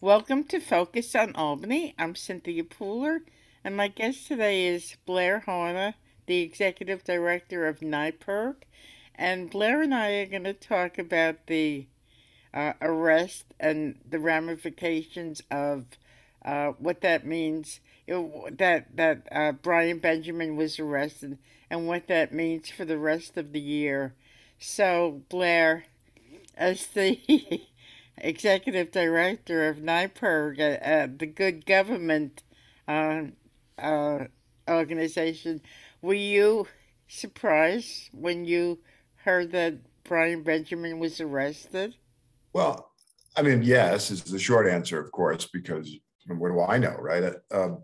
Welcome to Focus on Albany. I'm Cynthia Pooler, and my guest today is Blair Horner, the Executive Director of NYPIRG. And Blair and I are going to talk about the arrest and the ramifications of what that means. That Brian Benjamin was arrested, and what that means for the rest of the year. So, Blair, as the executive director of NYPIRG, the Good Government uh, uh, organization, were you surprised when you heard that Brian Benjamin was arrested? Well, I mean, yes, is the short answer, of course, because what do I know, right?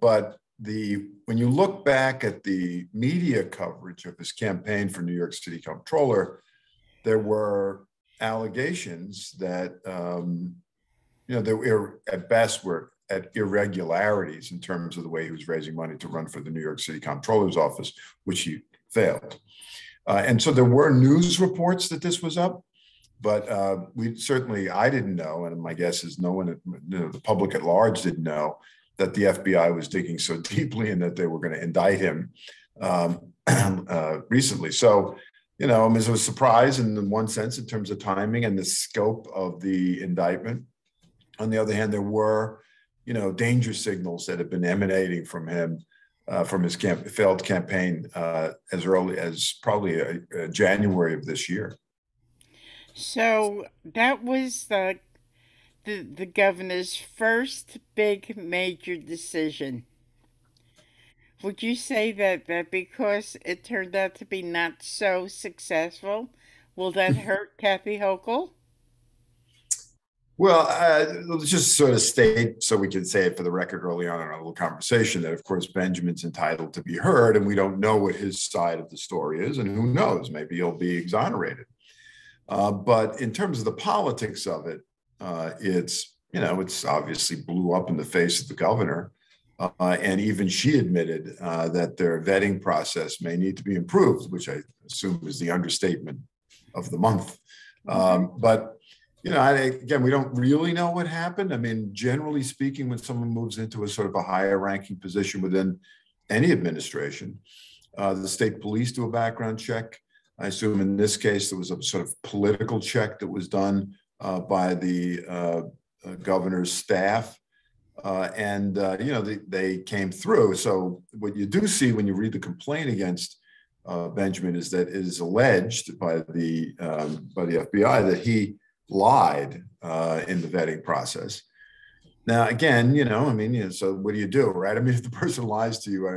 But when you look back at the media coverage of his campaign for New York City Comptroller, there were allegations that there were at best were at irregularities in terms of the way he was raising money to run for the New York City Comptroller's office, which he failed. And so there were news reports that this was up. But I didn't know, and my guess is no one, the public at large didn't know that the FBI was digging so deeply and that they were going to indict him recently. So, I mean, it was a surprise in one sense in terms of timing and the scope of the indictment. On the other hand, there were, danger signals that had been emanating from him, from his failed campaign as early as probably January of this year. So that was the governor's first big major decision. Would you say that because it turned out to be not so successful, will that hurt Kathy Hochul? Well, let's just sort of state, so we can say it for the record early on in our little conversation, that of course Benjamin's entitled to be heard, and we don't know what his side of the story is, and who knows, maybe he'll be exonerated. But in terms of the politics of it, it's obviously blew up in the face of the governor. And even she admitted that their vetting process may need to be improved, which I assume is the understatement of the month. But, again, we don't really know what happened. I mean, generally speaking, when someone moves into a sort of a higher ranking position within any administration, the state police do a background check. I assume in this case, there was a sort of political check that was done by the governor's staff. They came through. So what you do see when you read the complaint against Benjamin is that it is alleged by the FBI that he lied in the vetting process. Now, again, so what do you do, right? I mean, if the person lies to you,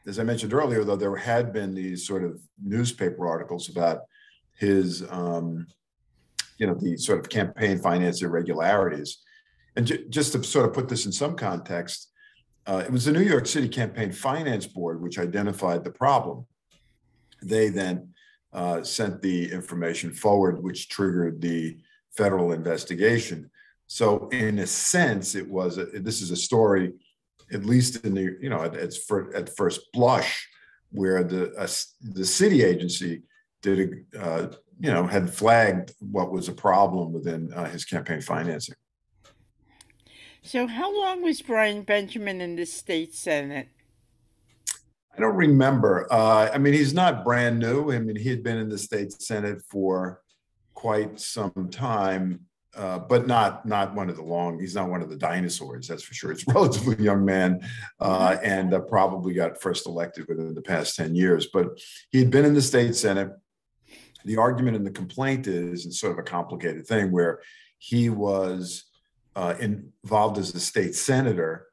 as I mentioned earlier, though, there had been these sort of newspaper articles about his, the sort of campaign finance irregularities. And just to sort of put this in some context, it was the New York City Campaign Finance Board which identified the problem. They then sent the information forward, which triggered the federal investigation. So in a sense, this is a story, at least in the, at first blush, where the city agency had flagged what was a problem within his campaign financing. So how long was Brian Benjamin in the state senate? I don't remember. I mean, he's not brand new. I mean, he had been in the state senate for quite some time. But not one of the he's not one of the dinosaurs, that's for sure. It's a relatively young man and probably got first elected within the past 10 years. But he had been in the state senate. The argument in the complaint is it's sort of a complicated thing where he was involved as a state senator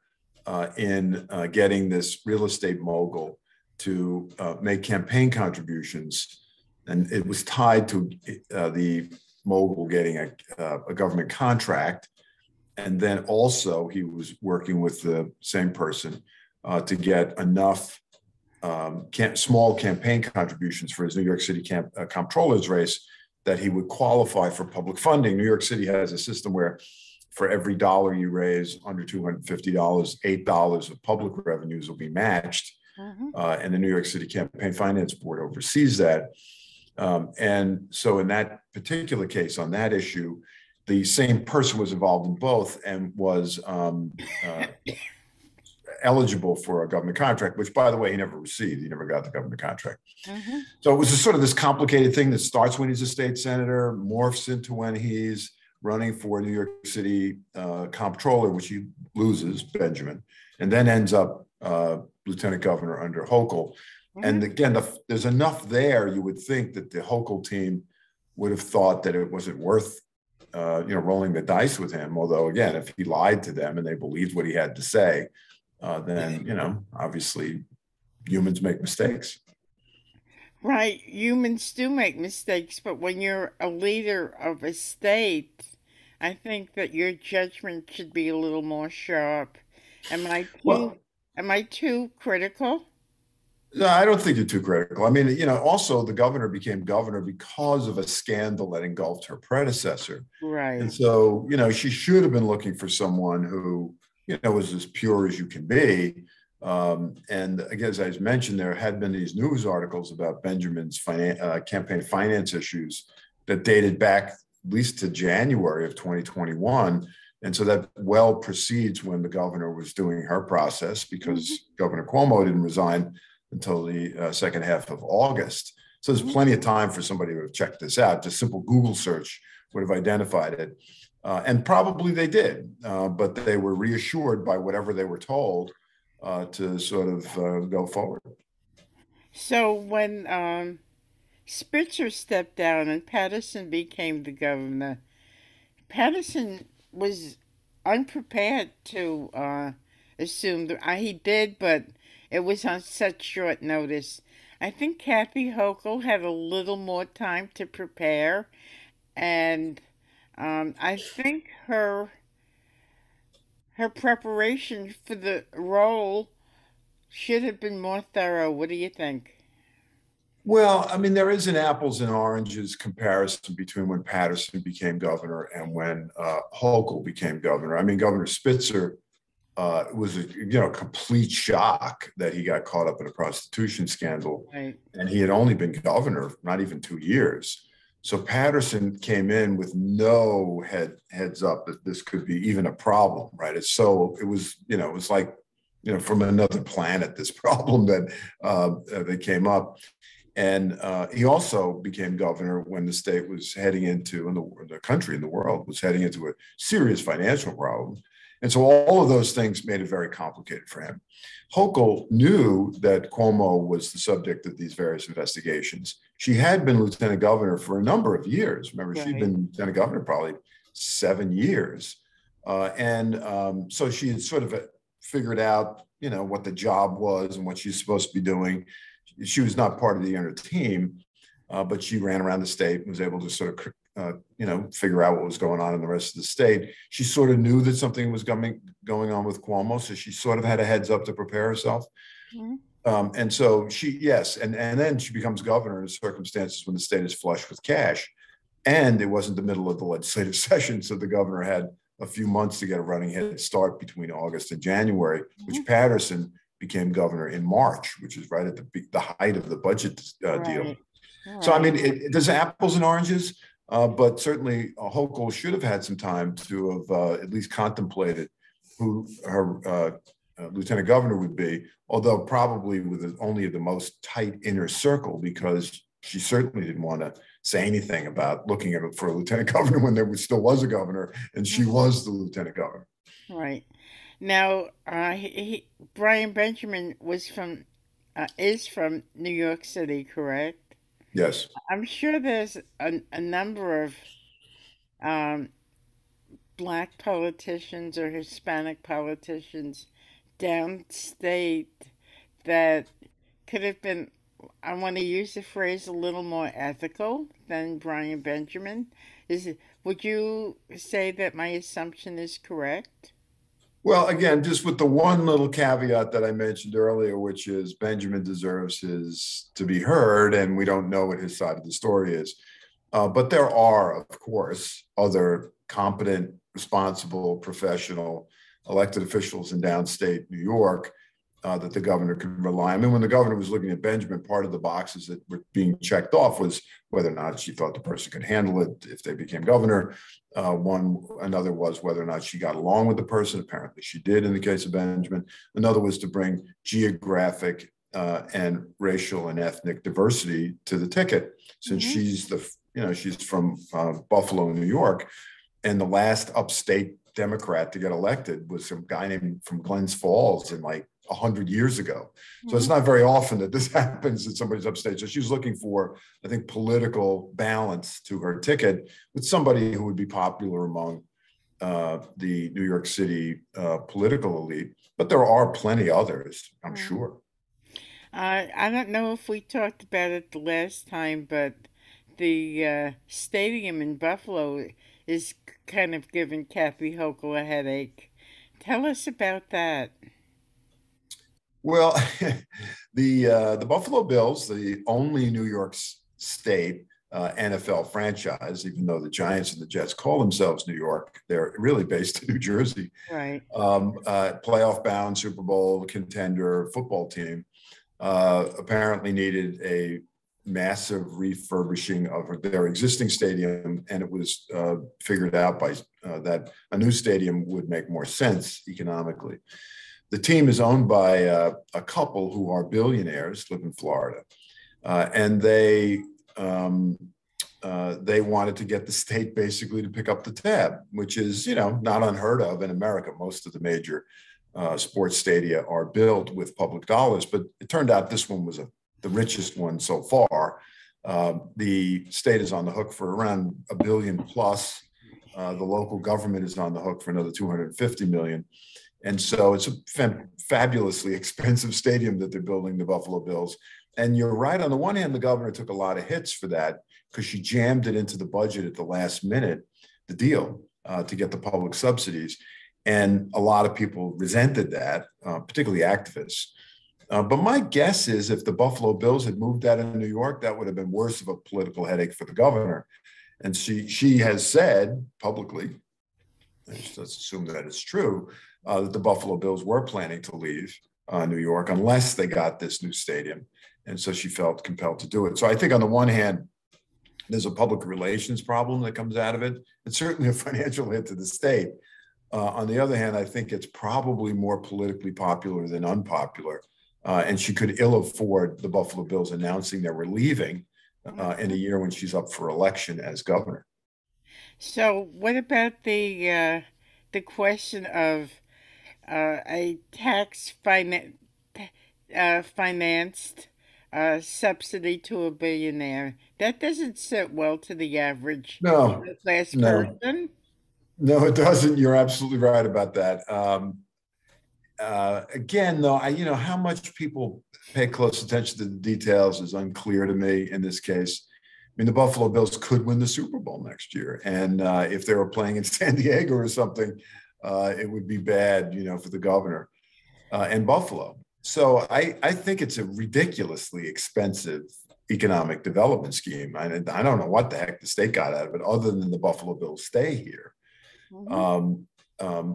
in getting this real estate mogul to make campaign contributions. And it was tied to the mogul getting a government contract. And then also he was working with the same person to get enough small campaign contributions for his New York City comptroller's race that he would qualify for public funding. New York City has a system where for every dollar you raise under $250, $8 of public revenues will be matched. And the New York City Campaign Finance Board oversees that. And so in that particular case, on that issue, the same person was involved in both and was eligible for a government contract, which, by the way, he never received. He never got the government contract. Mm-hmm. So it was a sort of this complicated thing that starts when he's a state senator, morphs into when he's running for New York City comptroller, which he loses, Benjamin, and then ends up lieutenant governor under Hochul. Mm-hmm. And again, there's enough there, you would think that the Hochul team would have thought that it wasn't worth rolling the dice with him. Although, again, if he lied to them and they believed what he had to say, then, obviously humans make mistakes. Right. Humans do make mistakes, but when you're a leader of a state, I think that your judgment should be a little more sharp. Am I too Well, am I too critical? no, I don't think you're too critical. I mean, also the governor became governor because of a scandal that engulfed her predecessor. And Right. so, she should have been looking for someone who, was as pure as you can be. And again, as I mentioned, there had been these news articles about Benjamin's campaign finance issues that dated back at least to January of 2021. And so that well precedes when the governor was doing her process, Mm-hmm. because Governor Cuomo didn't resign until the second half of August. So there's Mm-hmm. plenty of time for somebody to have checked this out. Just simple Google search would have identified it. And probably they did, but they were reassured by whatever they were told to sort of go forward. So when Spitzer stepped down and Patterson became the governor, Patterson was unprepared to assume that he did, but it was on such short notice. I think Kathy Hochul had a little more time to prepare, and I think her preparation for the role should have been more thorough. What do you think? Well, I mean, there is an apples and oranges comparison between when Patterson became governor and when Hochul became governor. I mean, Governor Spitzer was a complete shock that he got caught up in a prostitution scandal, Right. and he had only been governor not even 2 years. So Patterson came in with no heads up that this could be even a problem, right? It was like from another planet, this problem that came up. And he also became governor when the state was heading into, and the country and the world was heading into a serious financial problem. And so all of those things made it very complicated for him. Hochul knew that Cuomo was the subject of these various investigations. She had been lieutenant governor for a number of years. Remember, she'd Right. been lieutenant governor probably 7 years. So she had sort of figured out, what the job was and what she's supposed to be doing. She was not part of the inner team, but she ran around the state and was able to sort of, figure out what was going on in the rest of the state. She sort of knew that something was going on with Cuomo, so she sort of had a heads up to prepare herself. Mhm. And so yes, and then she becomes governor in circumstances when the state is flush with cash, and it wasn't the middle of the legislative session, so the governor had a few months to get a running head start between August and January, which Mhm. Patterson became governor in March, which is right at the height of the budget deal. Right. So, I Right. mean, there's apples and oranges, but certainly Hochul should have had some time to have at least contemplated who her lieutenant governor would be, although probably with only the most tight inner circle, because she certainly didn't want to say anything about looking at for a lieutenant governor when there still was a governor, and she Mhm. was the lieutenant governor. Right. Now, Brian Benjamin is from New York City, correct? Yes. I'm sure there's a number of um, black politicians or Hispanic politicians downstate that could have been, I want to use the phrase, a little more ethical than Brian Benjamin. Would you say that my assumption is correct? Well, again, just with the one little caveat that I mentioned earlier, which is Benjamin deserves his to be heard, and we don't know what his side of the story is. But there are, of course, other competent, responsible, professional elected officials in downstate New York that the governor could rely. I mean, when the governor was looking at Benjamin, part of the boxes that were being checked off was whether or not she thought the person could handle it if they became governor. Another was whether or not she got along with the person. Apparently she did in the case of Benjamin. Another was to bring geographic and racial and ethnic diversity to the ticket, since she's from Buffalo, New York, and the last upstate Democrat to get elected was some guy named from Glens Falls in like 100 years ago. So it's not very often that this happens that somebody's upstate. So she's looking for, I think, political balance to her ticket with somebody who would be popular among the New York City political elite. But there are plenty others, I'm sure. I don't know if we talked about it the last time, but the stadium in Buffalo is kind of giving Kathy Hochul a headache. Tell us about that. Well, the Buffalo Bills, the only New York State NFL franchise, even though the Giants and the Jets call themselves New York, they're really based in New Jersey. Right. Playoff bound Super Bowl contender football team apparently needed a massive refurbishing of their existing stadium, and it was figured out by that a new stadium would make more sense economically. The team is owned by a couple who are billionaires, live in Florida, and they wanted to get the state basically to pick up the tab, which is, not unheard of in America. Most of the major sports stadia are built with public dollars, but it turned out this one was the richest one so far. The state is on the hook for around $1 billion plus. The local government is on the hook for another $250 million. And so it's a fabulously expensive stadium that they're building, the Buffalo Bills. And you're right. On the one hand, the governor took a lot of hits for that because she jammed it into the budget at the last minute, the deal to get the public subsidies. And a lot of people resented that, particularly activists. But my guess is if the Buffalo Bills had moved out of New York, that would have been worse of a political headache for the governor. And she has said publicly, let's assume that it's true, that the Buffalo Bills were planning to leave New York unless they got this new stadium. And so she felt compelled to do it. So I think on the one hand, there's a public relations problem that comes out of it. It's certainly a financial hit to the state. On the other hand, I think it's probably more politically popular than unpopular. And she could ill afford the Buffalo Bills announcing they were leaving in a year when she's up for election as governor. So, what about the question of a financed subsidy to a billionaire? That doesn't sit well to the average No, middle class no, person. no, it doesn't. You're absolutely right about that. Again, though, how much people pay close attention to the details is unclear to me in this case. I mean, the Buffalo Bills could win the Super Bowl next year. And if they were playing in San Diego or something, it would be bad, for the governor and Buffalo. So I think it's a ridiculously expensive economic development scheme. I don't know what the heck the state got out of it other than the Buffalo Bills stay here,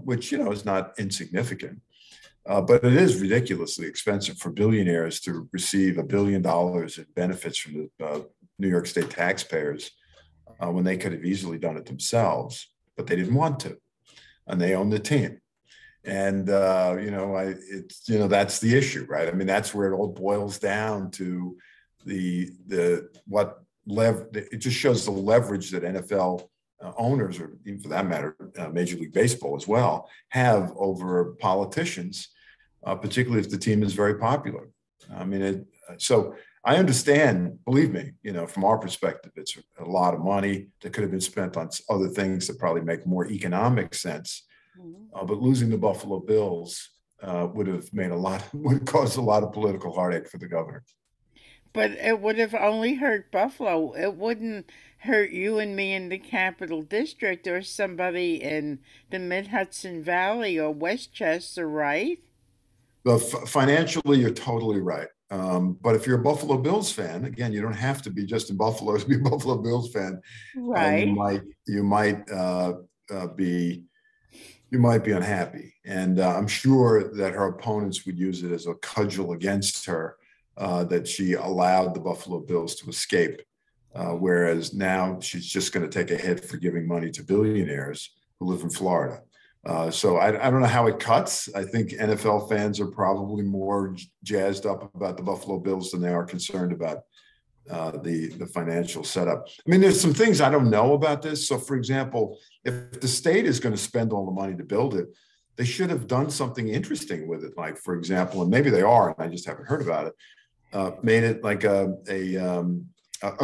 which, is not insignificant. But it is ridiculously expensive for billionaires to receive $1 billion in benefits from the New York State taxpayers when they could have easily done it themselves, but they didn't want to, and they own the team. And that's the issue, right? I mean, that's where it all boils down to it just shows the leverage that NFL owners, or even for that matter, Major League Baseball as well, have over politicians, particularly if the team is very popular. I mean, so I understand, believe me, from our perspective, it's a lot of money that could have been spent on other things that probably make more economic sense. But losing the Buffalo Bills would cause a lot of political heartache for the governor. But it would have only hurt Buffalo. It wouldn't hurt you and me in the Capital District or somebody in the Mid Hudson Valley or Westchester, right? But financially, you're totally right. But if you're a Buffalo Bills fan, again, you don't have to be just in Buffalo to be a Buffalo Bills fan. Right. You might be you might be unhappy. And I'm sure that her opponents would use it as a cudgel against her, that she allowed the Buffalo Bills to escape. Whereas now she's just going to take a hit for giving money to billionaires who live in Florida. So I don't know how it cuts. I think NFL fans are probably more jazzed up about the Buffalo Bills than they are concerned about the financial setup. I mean, there's some things I don't know about this. So, for example, if the state is going to spend all the money to build it, they should have done something interesting with it. Like, for example, and maybe they are, and I just haven't heard about it. Made it like a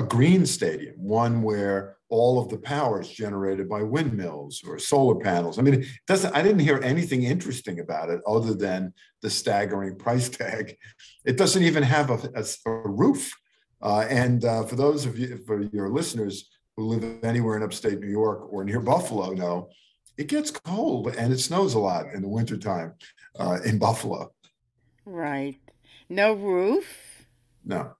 green stadium, one where all of the power is generated by windmills or solar panels. I mean, it doesn't. I didn't hear anything interesting about it other than the staggering price tag. It doesn't even have a roof. For those of you, for your listeners who live anywhere in upstate New York or near Buffalo, know it gets cold and it snows a lot in the wintertime in Buffalo. Right. No roof, No.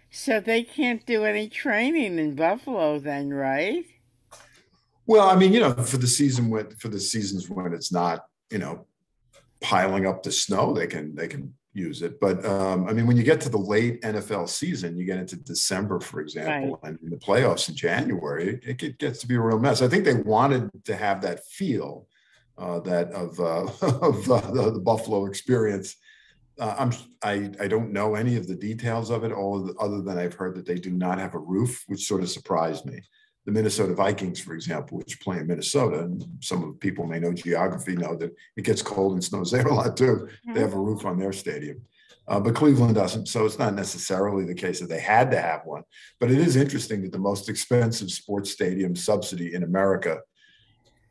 so they can't do any training in Buffalo then, right? Well, I mean, for the seasons when it's not, piling up the snow, they can use it. But I mean, when you get to the late NFL season, you get into December, for Right. example, and in the playoffs in January, it gets to be a real mess. I think they wanted to have that feel that of the Buffalo experience. I don't know any of the details of it, other than I've heard that they do not have a roof, which sort of surprised me. The Minnesota Vikings, for example, which play in Minnesota, and some of the people may know geography, know that it gets cold and snows there a lot too. They Mhm. have a roof on their stadium, but Cleveland doesn't. So it's not necessarily the case that they had to have one. But it is interesting that the most expensive sports stadium subsidy in America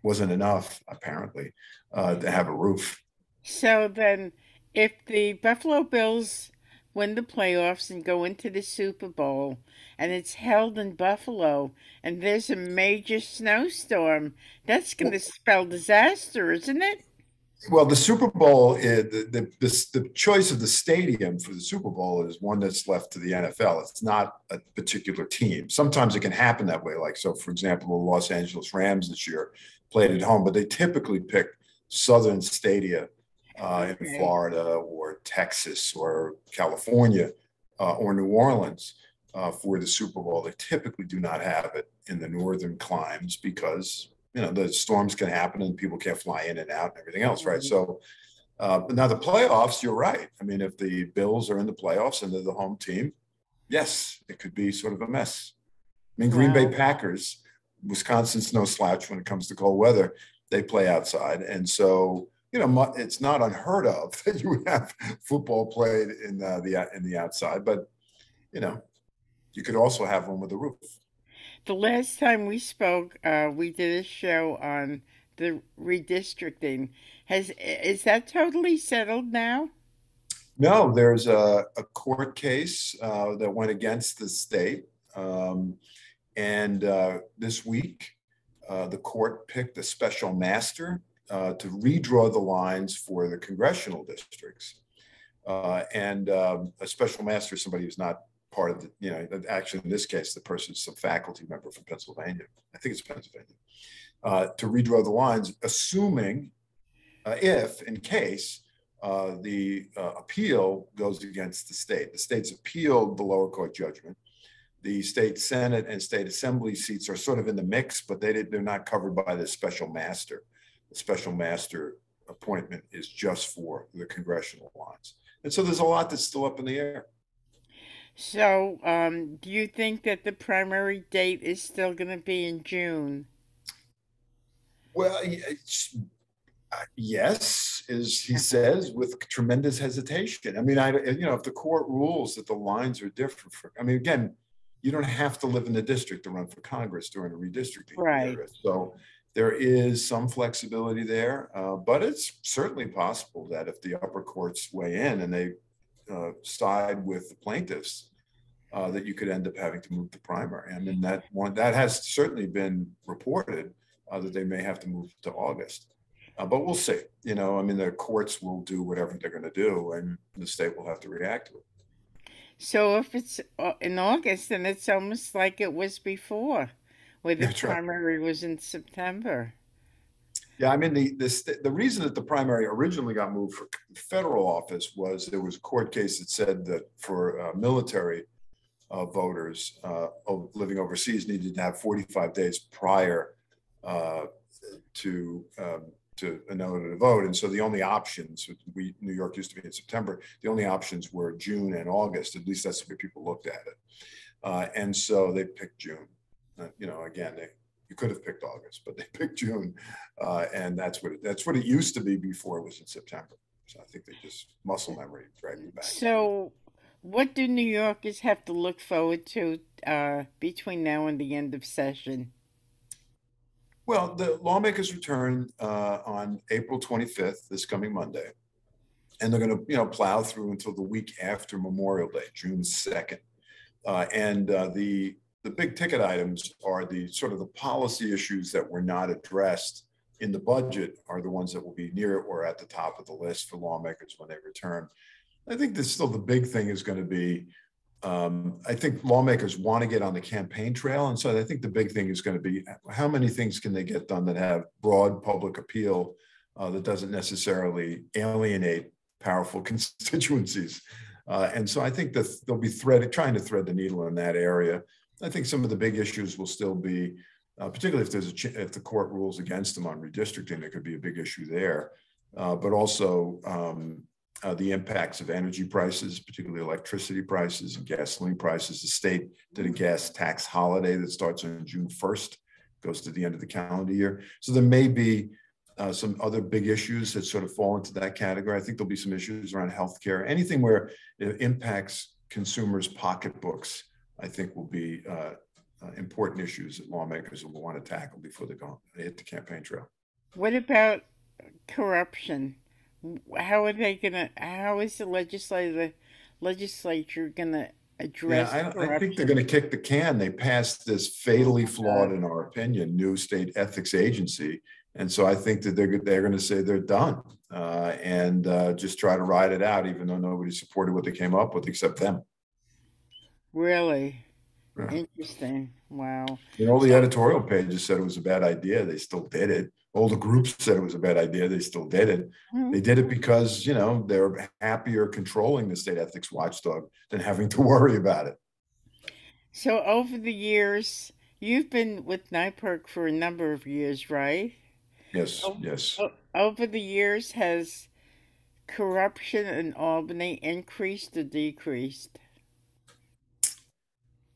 wasn't enough, apparently, to have a roof. So then, if the Buffalo Bills win the playoffs and go into the Super Bowl, and it's held in Buffalo, and there's a major snowstorm, that's going to spell disaster, isn't it? Well, the Super Bowl, the choice of the stadium for the Super Bowl is one that's left to the NFL. It's not a particular team. Sometimes it can happen that way. Like, so for example, the Los Angeles Rams this year played at home, but they typically pick southern stadia in Okay. Florida or Texas or California or New Orleans for the Super Bowl. They typically do not have it in the northern climes because the storms can happen and people can't fly in and out and everything else, right? Right. So, but now the playoffs, you're right. I mean, if the Bills are in the playoffs and they're the home team, yes, it could be sort of a mess. I mean, Green Bay Well, Packers, Wisconsin's no slouch when it comes to cold weather. They play outside, and so it's not unheard of that you would have football played in the outside, but you know you could also have one with a roof. the last time we spoke, we did a show on the redistricting. Is that totally settled now? No, there's a court case that went against the state. And this week, the court picked a special master to redraw the lines for the congressional districts. And a special master is somebody who's not part of actually in this case, the person's a faculty member from Pennsylvania. I think it's Pennsylvania. To redraw the lines, assuming if, in case, the appeal goes against the state. The state's appealed the lower court judgment. The state Senate and state assembly seats are sort of in the mix, but they're not covered by the special master. The special master appointment is just for the congressional lines. And so there's a lot that's still up in the air. So, do you think that the primary date is still going to be in June? Well, yes, as he says, with tremendous hesitation. I mean, if the court rules that the lines are different I mean, again, you don't have to live in the district to run for Congress during a redistricting Right. year. So there is some flexibility there, but it's certainly possible that if the upper courts weigh in and they side with the plaintiffs, that you could end up having to move the primary. I mean, that has certainly been reported that they may have to move to August. But we'll see. I mean, the courts will do whatever they're going to do, and the state will have to react to it. So, if it's in August, then it's almost like it was before, where the That's right. primary was in September. Yeah, I mean the reason that the primary originally got moved for federal office was there was a court case that said that for military voters living overseas needed to have 45 days prior uh, to in order to vote, and so the only options New York used to be in September. The only options were June and August. At least that's the way people looked at it, and so they picked June. Again, you could have picked August, but they picked June, and that's what it used to be before it was in September. So I think they just muscle memory dragged it back. So, what do New Yorkers have to look forward to between now and the end of session? Well, the lawmakers return on April 25th, this coming Monday, and they're going to plow through until the week after Memorial Day, June 2nd. And the big ticket items are the sort of the policy issues that were not addressed in the budget are the ones that will be near or at the top of the list for lawmakers when they return. I think that still the big thing is going to be, I think lawmakers want to get on the campaign trail. And so I think the big thing is going to be how many things can they get done that have broad public appeal that doesn't necessarily alienate powerful constituencies. And so I think that they'll be trying to thread the needle in that area. I think some of the big issues will still be, particularly if the court rules against them on redistricting, there could be a big issue there. But also the impacts of energy prices, particularly electricity prices and gasoline prices. The state did a gas tax holiday that starts on June 1st, goes to the end of the calendar year. So there may be some other big issues that sort of fall into that category. I think there'll be some issues around healthcare. Anything where it impacts consumers' pocketbooks, I think will be important issues that lawmakers will want to tackle before they hit the campaign trail. What about corruption? How is the legislature gonna address Yeah, I think they're corruption? going to kick the can. They passed this fatally flawed, in our opinion, new state ethics agency. And so I think that they're going to say they're done and just try to ride it out, even though nobody supported what they came up with except them. Really Yeah. interesting. Wow. All the So, editorial pages said it was a bad idea. They still did it. All the groups said it was a bad idea. They still did it. They mhm. did it because, they're happier controlling the state ethics watchdog than having to worry about it. So over the years, you've been with NIPERC for a number of years, right? Yes, O- yes. Over the years, has corruption in Albany increased or decreased?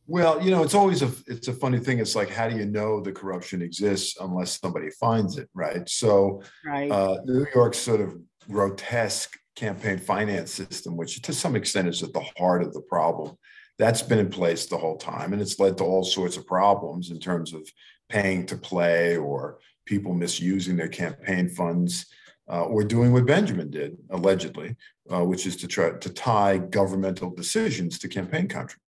Well, it's a funny thing. It's like, how do you know the corruption exists unless somebody finds it, right? So Right. New York's sort of grotesque campaign finance system, which to some extent is at the heart of the problem, that's been in place the whole time. And it's led to all sorts of problems in terms of paying to play or people misusing their campaign funds or doing what Benjamin did, allegedly, which is to try to tie governmental decisions to campaign contributions.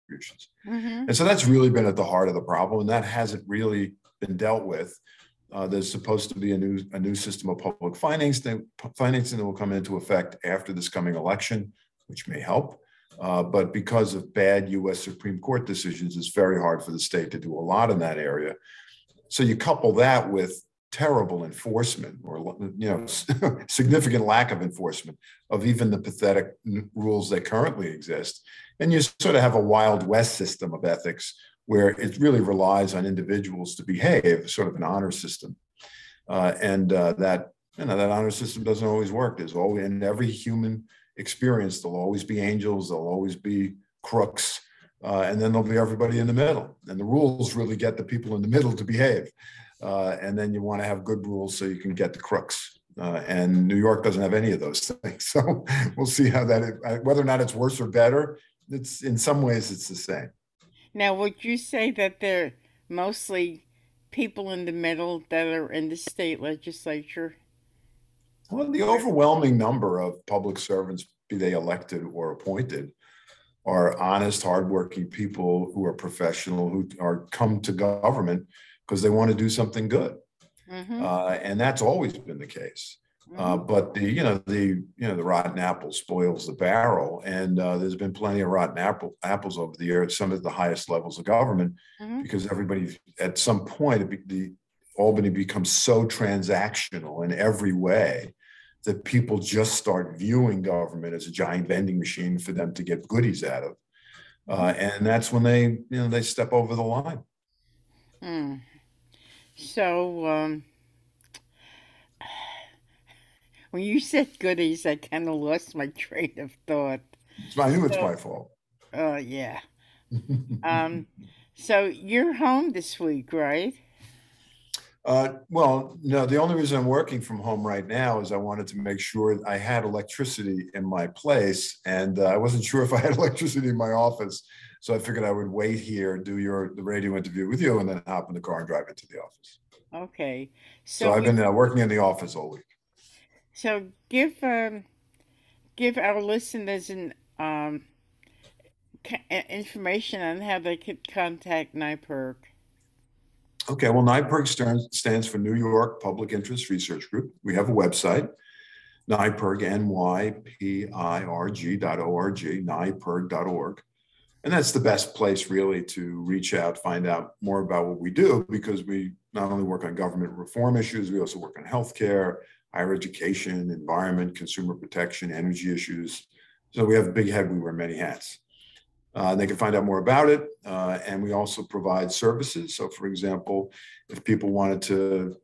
Mm-hmm. And so that's really been at the heart of the problem, and that hasn't really been dealt with. There's supposed to be a new system of public financing that will come into effect after this coming election, which may help. But because of bad U.S. Supreme Court decisions, it's very hard for the state to do a lot in that area. So you couple that with terrible enforcement or significant lack of enforcement of even the pathetic rules that currently exist. And you sort of have a Wild West system of ethics where it really relies on individuals to behave, sort of an honor system. And that honor system doesn't always work. There's always, in every human experience, there'll always be angels, there'll always be crooks, and then there'll be everybody in the middle. And the rules really get the people in the middle to behave. And then you want to have good rules so you can get the crooks. And New York doesn't have any of those things. So we'll see how whether or not it's worse or better. It's in some ways it's the same. Now, would you say that they're mostly people in the middle that are in the state legislature? Well, the overwhelming number of public servants, be they elected or appointed, are honest, hardworking people who are professional, who are come to government because they want to do something good, Mm-hmm. and that's always been the case. Mm-hmm. But the rotten apple spoils the barrel, and there's been plenty of rotten apples over the years, some at the highest levels of government, Mm-hmm. because everybody at some point Albany becomes so transactional in every way that people just start viewing government as a giant vending machine for them to get goodies out of. Mhm. And that's when they step over the line. Mm. So, when you said goodies, I kind of lost my train of thought. I knew it's So, my fault. yeah. Um, so you're home this week, right? Well, no, the only reason I'm working from home right now is I wanted to make sure I had electricity in my place, and I wasn't sure if I had electricity in my office. So I figured I would wait here, do the radio interview with you, and then hop in the car and drive into the office. Okay. So So I've been we, working in the office all week. so give our listeners an information on how they could contact NIPERC. Okay, well, NYPIRG stands for New York Public Interest Research Group. We have a website, NYPIRG, NYPIRG.org, NYPIRG.org. And that's the best place really to reach out, find out more about what we do, because we not only work on government reform issues, we also work on healthcare, higher education, environment, consumer protection, energy issues. So we have a big head, we wear many hats. They can find out more about it. And we also provide services. So, for example, if people wanted to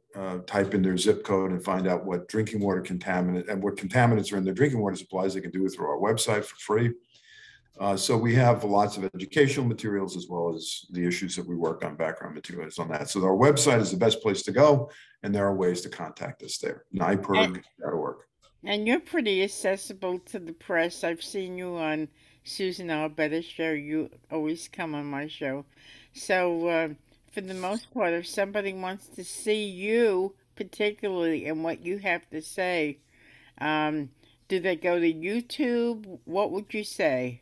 type in their zip code and find out what drinking water contaminant and what contaminants are in their drinking water supplies, they can do it through our website for free. So we have lots of educational materials as well as the issues that we work on, background materials on that. So our website is the best place to go, and there are ways to contact us there, And, nyperg.org. and you're pretty accessible to the press. I've seen you on Susan Alberta's show. You always come on my show. So, for the most part, if somebody wants to see you particularly and what you have to say, um, do they go to YouTube? What would you say?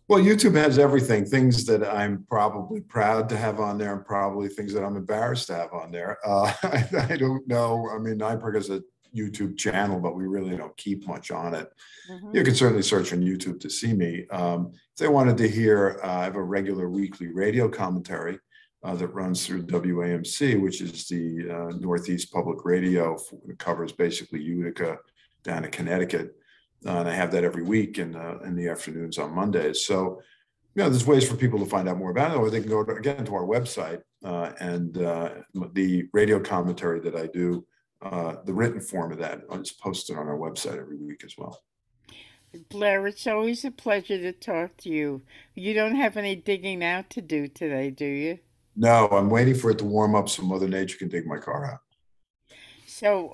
Well, YouTube has everything, things that I'm probably proud to have on there and probably things that I'm embarrassed to have on there. I don't know. I mean, NYPERG has a YouTube channel, but we really don't keep much on it. Hmm. You can certainly search on YouTube to see me. If they wanted to hear, I have a regular weekly radio commentary that runs through WAMC, which is the Northeast Public Radio. It covers basically Utica down to Connecticut. And I have that every week in the afternoons on Mondays. So, there's ways for people to find out more about it, or they can go again to our website and the radio commentary that I do. The written form of that is posted on our website every week as well. Blair, it's always a pleasure to talk to you. You don't have any digging out to do today, do you? No, I'm waiting for it to warm up so Mother Nature can dig my car out. So,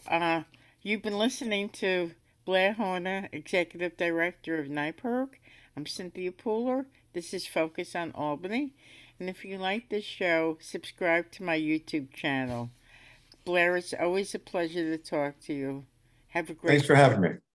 you've been listening to Blair Horner, Executive Director of NIPERC. I'm Cynthia Pooler. This is Focus on Albany. And if you like this show, subscribe to my YouTube channel. Blair, it's always a pleasure to talk to you. Have a Thanks great for having me.